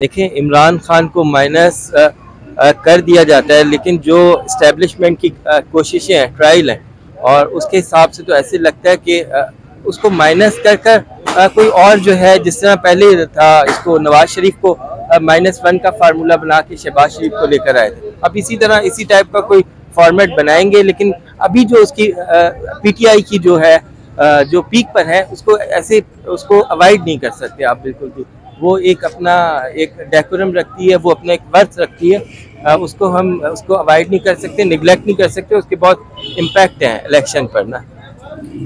देखें, इमरान खान को माइनस कर दिया जाता है, लेकिन जो इस्टेब्लिशमेंट की कोशिशें हैं, ट्रायल हैं, और उसके हिसाब से तो ऐसे लगता है कि उसको माइनस कर कर कोई और जो है, जिस तरह पहले था, इसको नवाज शरीफ को -1 का फार्मूला बना के शहबाज शरीफ को लेकर आए थे। अब इसी तरह इसी टाइप का कोई फॉर्मेट बनाएंगे, लेकिन अभी जो उसकी पीटीआई की जो है जो पीक पर है, उसको ऐसे उसको अवॉइड नहीं कर सकते आप बिल्कुल भी। वो एक अपना एक डेकोरम रखती है, वो अपना एक वर्थ रखती है, उसको हम उसको अवॉइड नहीं कर सकते, निगलेक्ट नहीं कर सकते। उसके बहुत इम्पैक्ट हैं इलेक्शन पर ना।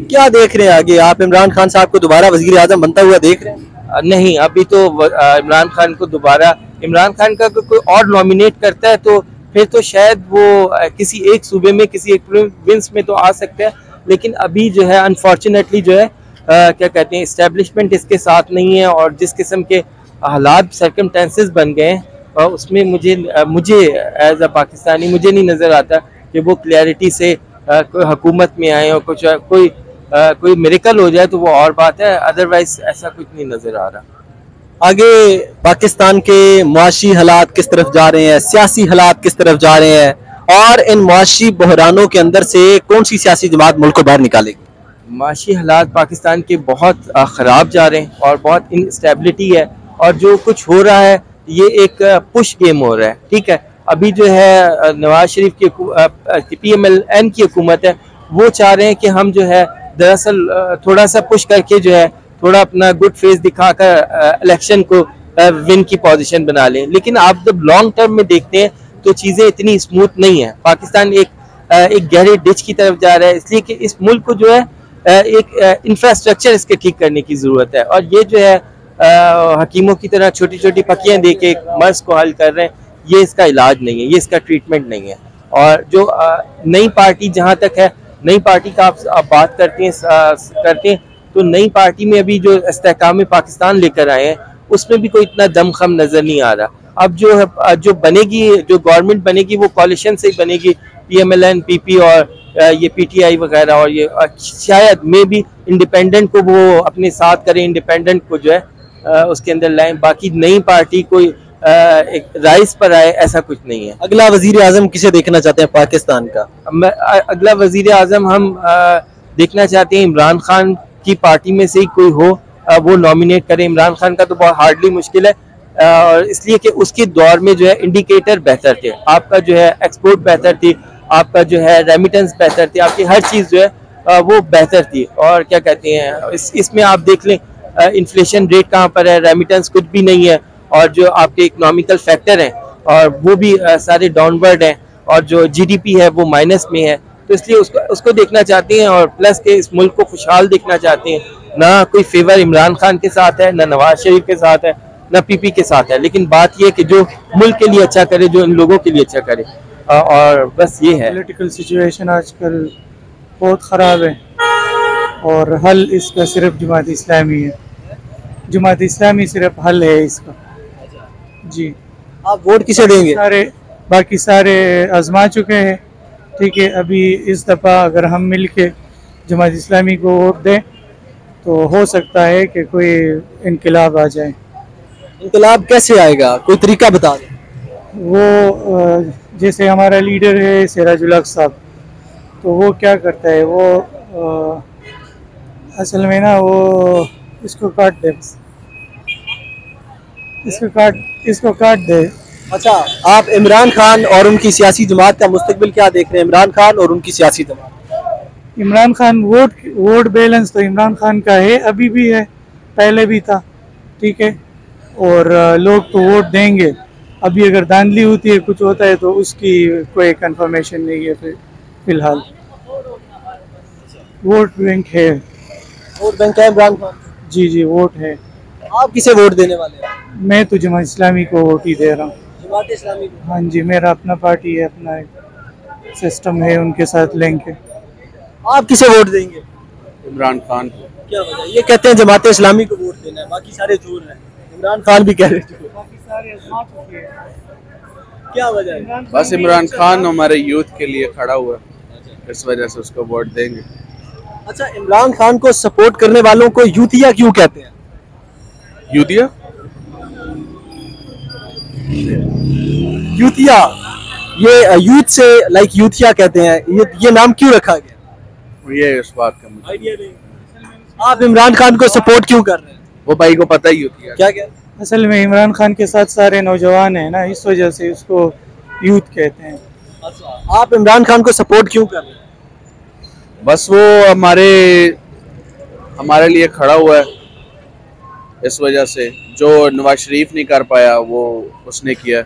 क्या देख रहे हैं आगे? आप इमरान खान साहब को दोबारा वजीर आजम बनता हुआ देख रहे हैं? नहीं, अभी तो इमरान खान को दोबारा, इमरान खान का कोई और नॉमिनेट करता है तो फिर तो शायद वो किसी एक सूबे में, किसी एक प्रोविंस में तो आ सकता है, लेकिन अभी जो है अनफॉर्चुनेटली जो है क्या कहते हैं, इस्टेब्लिशमेंट इसके साथ नहीं है, और जिस किस्म के हालात सर्कमटेंसेस बन गए हैं, उसमें मुझे एज अ पाकिस्तानी मुझे नहीं नज़र आता कि वो क्लैरिटी से कोई हुकूमत में आए और कुछ कोई मिरेकल हो जाए तो वो और बात है, अदरवाइज ऐसा कुछ नहीं नज़र आ रहा। आगे पाकिस्तान के मुआशी हालात किस तरफ जा रहे हैं, सियासी हालात किस तरफ जा रहे हैं, और इन मुआशी बहरानों के अंदर से कौन सी सियासी जमात मुल्क को बाहर निकालेगी? माशी हालात पाकिस्तान के बहुत ख़राब जा रहे हैं और बहुत इनस्टेबिलिटी है, और जो कुछ हो रहा है ये एक पुश गेम हो रहा है। ठीक है, अभी जो है नवाज शरीफ की PMLN की हुकूमत है, वो चाह रहे हैं कि हम जो है दरअसल थोड़ा सा पुश करके जो है थोड़ा अपना गुड फेस दिखाकर इलेक्शन को विन की पोजीशन बना लें, लेकिन आप जब लॉन्ग टर्म में देखते हैं तो चीज़ें इतनी स्मूथ नहीं है। पाकिस्तान एक गहरे डिच की तरफ जा रहा है, इसलिए कि इस मुल्क को जो है एक इंफ्रास्ट्रक्चर इसके ठीक करने की ज़रूरत है, और ये जो है हकीमों की तरह छोटी छोटी पक्कियाँ दे के मर्ज को हल कर रहे हैं, ये इसका इलाज नहीं है, ये इसका ट्रीटमेंट नहीं है। और जो नई पार्टी जहाँ तक है, नई पार्टी का आप बात करते हैं तो नई पार्टी में अभी जो इस्तेहकाम पाकिस्तान लेकर आए हैं, उसमें भी कोई इतना दमखम नज़र नहीं आ रहा। अब जो है जो बनेगी, जो गवर्नमेंट बनेगी, वो कॉलिशन से ही बनेगी, PMLN PP और ये PTI वगैरह, और ये शायद मे भी इंडिपेंडेंट को वो अपने साथ करें, इंडिपेंडेंट को जो है उसके अंदर लाएं। बाकी नई पार्टी कोई एक राइस पर आए, ऐसा कुछ नहीं है। अगला वजीर आजम किसे देखना चाहते हैं पाकिस्तान का? अगला वजीर आजम हम देखना चाहते हैं इमरान खान की पार्टी में से ही कोई हो, वो नॉमिनेट करें। इमरान खान का तो बहुत हार्डली मुश्किल है, और इसलिए कि उसके दौर में जो है इंडिकेटर बेहतर थे, आपका जो है एक्सपोर्ट बेहतर थी, आपका जो है रेमिटेंस बेहतर थी, आपकी हर चीज़ जो है वो बेहतर थी। और क्या कहते हैं, इसमें आप देख लें इन्फ्लेशन रेट कहाँ पर है, रेमिटेंस कुछ भी नहीं है, और जो आपके इकोनॉमिकल फैक्टर हैं और वो भी सारे डाउनवर्ड हैं, और जो GDP है वो माइनस में है। तो इसलिए उसको देखना चाहते हैं, और प्लस के इस मुल्क को खुशहाल देखना चाहते हैं। ना कोई फेवर इमरान खान के साथ है, ना नवाज शरीफ के साथ है, ना PP के साथ है, लेकिन बात यह कि जो मुल्क के लिए अच्छा करे, जो इन लोगों के लिए अच्छा करे, और बस ये है। पॉलिटिकल सिचुएशन आजकल बहुत ख़राब है, और हल इसका सिर्फ जमात इस्लामी है। जमात इस्लामी सिर्फ हल है इसका। जी, आप वोट किसे देंगे? बाकी सारे आजमा चुके हैं। ठीक है, अभी इस दफ़ा अगर हम मिल के जमात इस्लामी को वोट दें तो हो सकता है कि कोई इनकलाब आ जाए। इनकलाब कैसे आएगा, कोई तरीका बता दें। वो जैसे हमारा लीडर है सिराजुल हक साहब, तो वो क्या करता है, वो असल में ना वो इसको काट दे, इसको काट दे। अच्छा, आप इमरान खान और उनकी सियासी जमात का मुस्तकबिल क्या देख रहे हैं? इमरान खान और उनकी सियासी जमात। इमरान खान वोट बैलेंस तो इमरान खान का है, अभी भी है, पहले भी था। ठीक है, और लोग तो वोट देंगे। अभी अगर धांधली होती है, कुछ होता है, तो उसकी कोई कंफर्मेशन नहीं है फिलहाल। वोट बैंक है। वोट बैंक है इमरान खान? जी जी, वोट है। आप किसे वोट देने वाले हैं? मैं तो जमात इस्लामी को वोट ही दे रहा हूँ। जमात इस्लामी को? हाँ जी, मेरा अपना पार्टी है, अपना एक सिस्टम है, उनके साथ लिंक है। आप किसे वोट देंगे? इमरान खान। क्या वजह? ये कहते हैं जमात इस्लामी को वोट देना है, बाकी सारे जोर हैं। इमरान खान भी कह रहे थे, बाकी सारे आजमा चुके हैं। क्या वजह है? बस इमरान खान हमारे यूथ के लिए खड़ा हुआ है, इस वजह से उसको वोट देंगे। अच्छा, इमरान खान को सपोर्ट करने वालों को यूथिया क्यों कहते हैं? यूथिया यूथिया, ये यूथ से लाइक यूथिया कहते हैं, ये नाम क्यों रखा गया? ये इस बात का मुझे आइडिया नहीं। आप इमरान खान को सपोर्ट क्यों कर रहे हैं? वो भाई को पता ही होती है। क्या क्या? असल में इमरान खान के साथ सारे नौजवान हैं ना, इस वजह से उसको यूथ कहते हैं। आप इमरान खान को सपोर्ट क्यों कर रहे हैं? बस वो हमारे लिए खड़ा हुआ है, इस वजह से जो नवाज शरीफ नहीं कर पाया वो उसने किया,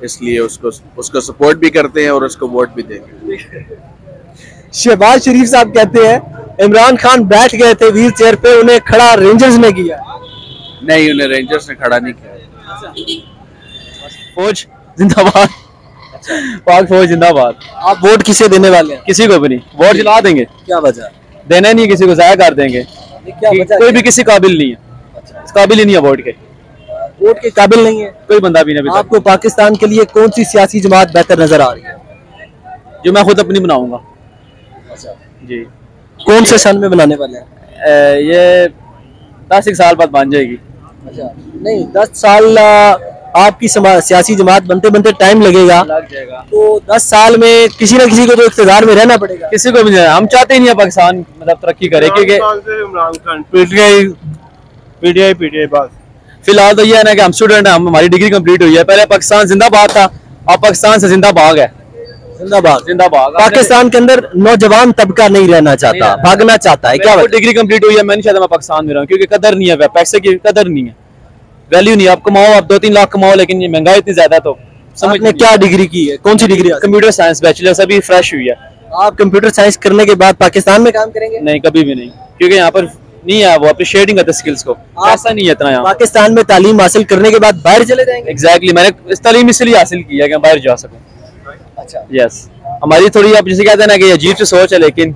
इसलिए उसको सपोर्ट भी करते हैं और उसको वोट भी देंगे। शहबाज शरीफ साहब कहते हैं इमरान खान बैठ गए थे व्हील चेयर पे, उन्हें खड़ा रेंजर्स ने किया। नहीं, उन्हें रेंजर्स ने खड़ा नहीं किया। फौज जिंदाबाद, पाक फौज जिंदाबाद। आप वोट किसे देने वाले हैं? किसी को भी नहीं, वोट जला देंगे। क्या वजह? देना नहीं, किसी को जाया कर देंगे। क्या वजह? कोई भी किसी काबिल नहीं है, इस काबिल ही नहीं है वोट के, वोट के काबिल नहीं है। कोई बंदा भी नहीं अभी तक। आपको पाकिस्तान के लिए कौन सी सियासी जमात बेहतर नजर आ रही है? जो मैं खुद अपनी बनाऊंगा जी। कौन से सन में बनाने वाले हैं? ये 10 साल बाद बन जाएगी। अच्छा, नहीं 10 साल आपकी सियासी जमात बनते बनते टाइम लगेगा, लग जाएगा। तो 10 साल में किसी ना किसी को तो इख्तियार में रहना पड़ेगा। किसी को भी नहीं, हम चाहते ही नहीं है पाकिस्तान मतलब तरक्की करे, क्योंकि इमरान खान पीटीआई बस फिलहाल तो ये है ना कि हम स्टूडेंट हैं, हमारी डिग्री कंप्लीट हुई है। पहले पाकिस्तान जिंदाबाद था, अब पाकिस्तान से जिंदा भाग है। जिंदाबाद पाकिस्तान के अंदर नौजवान तबका नहीं रहना चाहता, भागना चाहता है। क्या डिग्री कंप्लीट हुई है, मैं नहीं चाहता मैं पाकिस्तान में रहूं, क्योंकि कदर नहीं है, पैसे की कदर नहीं है, वैल्यू नहीं है। आप कमाओ, आप 2-3 लाख कमाओ, लेकिन ये महंगाई इतनी ज्यादा, तो समझने क्या डिग्री की है? कौन सी डिग्री? कंप्यूटर साइंस बैचलर्स अभी फ्रेश हुई है। आप कंप्यूटर साइंस करने के बाद पाकिस्तान में काम करेंगे? नहीं, कभी भी नहीं, क्योंकि यहाँ पर नहीं है, वो अप्रिशिएट नहीं करते स्किल्स को, ऐसा नहीं है इतना यहाँ। पाकिस्तान में तालीम हासिल करने के बाद बाहर चले जाएंगे? एग्जैक्टली, मैंने इस तालीम इसलिए हासिल की है कि मैं बाहर जा सकूँ। अच्छा, यस, हमारी थोड़ी आप जैसे कहते हैं ना कि अजीब सी सोच है, लेकिन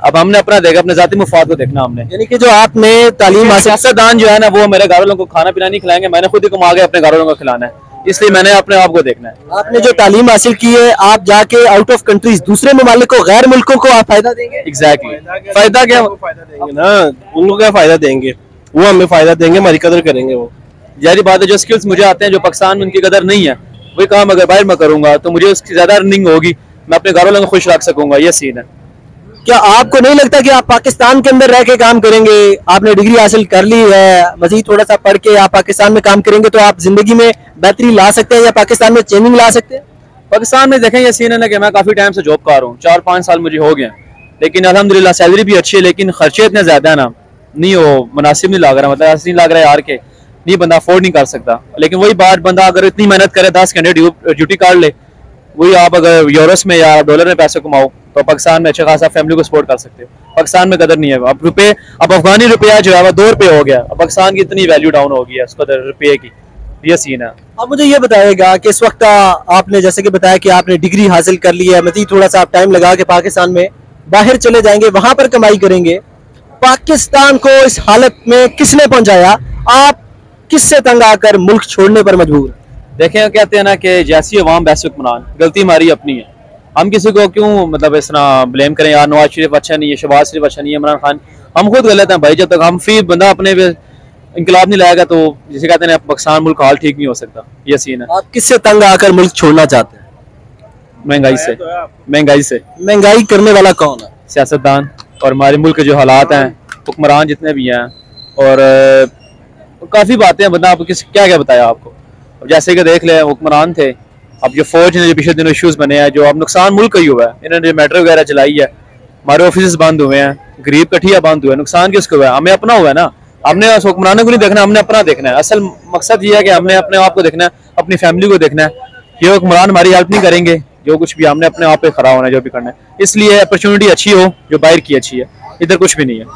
अब हमने अपना देखा, अपने जाती मुफाद को देखना हमने। यानी कि जो आपने तालीम हासिल, सियासतदान जो है ना वो मेरे घर वालों को खाना पीना नहीं खिलाएंगे, मैंने खुद ही कमा के अपने घर वालों को खिलाना है, इसलिए मैंने अपने आप को देखना है। आपने जो तालीम हासिल की है, आप जाके आउट ऑफ कंट्रीज दूसरे ममालिक को, गैर मुल्कों को आप फायदा देंगे? एग्जैक्टली, फायदा क्या? फायदा देंगे ना, उनको क्या फायदा देंगे, वो हमें फायदा देंगे, हमारी कदर करेंगे। वो जारी बात है, जो स्किल्स मुझे आते हैं जो पाकिस्तान में उनकी कदर नहीं है, वही काम अगर बाहर में करूंगा तो मुझे उसकी ज्यादा अर्निंग होगी, मैं अपने घर वालों को खुश रख सकूंगा, ये सीन है। क्या आपको नहीं लगता कि आप पाकिस्तान के अंदर रह के काम करेंगे? आपने डिग्री हासिल कर ली है, मजीद थोड़ा सा पढ़ के आप पाकिस्तान में काम करेंगे तो आप जिंदगी में बेहतरी ला सकते हैं या पाकिस्तान में चेंजिंग ला सकते हैं? पाकिस्तान में देखें, ये सीन है ना कि मैं काफी टाइम से जॉब कर रहा हूँ, 4-5 साल मुझे हो गए, लेकिन अल्हम्दुलिल्लाह सैलरी भी अच्छी है, लेकिन खर्चे इतने ज्यादा है ना, नहीं वो मुनासिब नहीं लग रहा, मतलब ऐसा नहीं लग रहा है यार के नहीं बंदा अफोर्ड नहीं कर सकता। लेकिन वही बात, बंदा अगर इतनी मेहनत करे, 10 घंटे ड्यूटी काट ले, वही आप अगर यूरोस में या डॉलर में पैसे कमाओ तो पाकिस्तान में अच्छा खासा फैमिली को सपोर्ट कर सकते हो। पाकिस्तान में कदर नहीं है, अब रुपए, अब अफगानी रुपया जो है वो 2 रुपये हो गया, अब पाकिस्तान की इतनी वैल्यू डाउन हो गई है उसको रुपये की, ये सीन है। अब मुझे ये बताएगा कि इस वक्त आपने जैसे कि बताया कि आपने डिग्री हासिल कर ली है, मजीद थोड़ा सा आप टाइम लगा के पाकिस्तान में बाहर चले जाएंगे, वहां पर कमाई करेंगे। पाकिस्तान को इस हालत में किसने पहुंचाया? आप किससे तंग आकर मुल्क छोड़ने पर मजबूर? देखें, कहते हैं ना कि जैसी अवाम वैसे हुक्मरान, गलती हमारी अपनी है, हम किसी को क्यों मतलब इस तरह ब्लेम करें, यार नवाज शरीफ अच्छा नहीं है, शहबाज शरीफ अच्छा नहीं है, इमरान खान, हम खुद गलत हैं भाई। जब तक हम फी बंदा अपने इंकलाब नहीं लाएगा तो जिसे कहते हैं पाकिस्तान मुल्क हाल ठीक नहीं हो सकता, ये सीन है। आप किससे तंग आकर मुल्क छोड़ना चाहते हैं? महंगाई से, महंगाई से। महंगाई करने वाला कौन है? सियासतदान, और हमारे मुल्क के जो हालात हैं, हुक्मरान जितने भी हैं, और काफ़ी बातें हैं, बंदा आपको क्या क्या बताया आपको। अब जैसे कि देख ले, हुक्मरान थे, अब जो फौज ने जो पिछले दिनों इश्यूज बने हैं, जो अब नुकसान मुल्क का ही हुआ है, इन्होंने जो मेट्रो वगैरह चलाई है, हमारे ऑफिस बंद हुए हैं, गरीब कठिया बंद हुए हैं, नुकसान किसको हुआ है? हमें अपना हुआ है ना, हमने हुक्मरानों को नहीं देखना, हमने अपना देखना है। असल मकसद ये है कि हमने अपने आप को देखना है, अपनी फैमिली को देखना है। ये हुक्मरान हमारी हेल्प नहीं करेंगे, जो कुछ भी हमने अपने आप पे खड़ा होना है, जो भी करना है। इसलिए अपॉर्चुनिटी अच्छी हो, जो बाहर की अच्छी है, इधर कुछ भी नहीं है।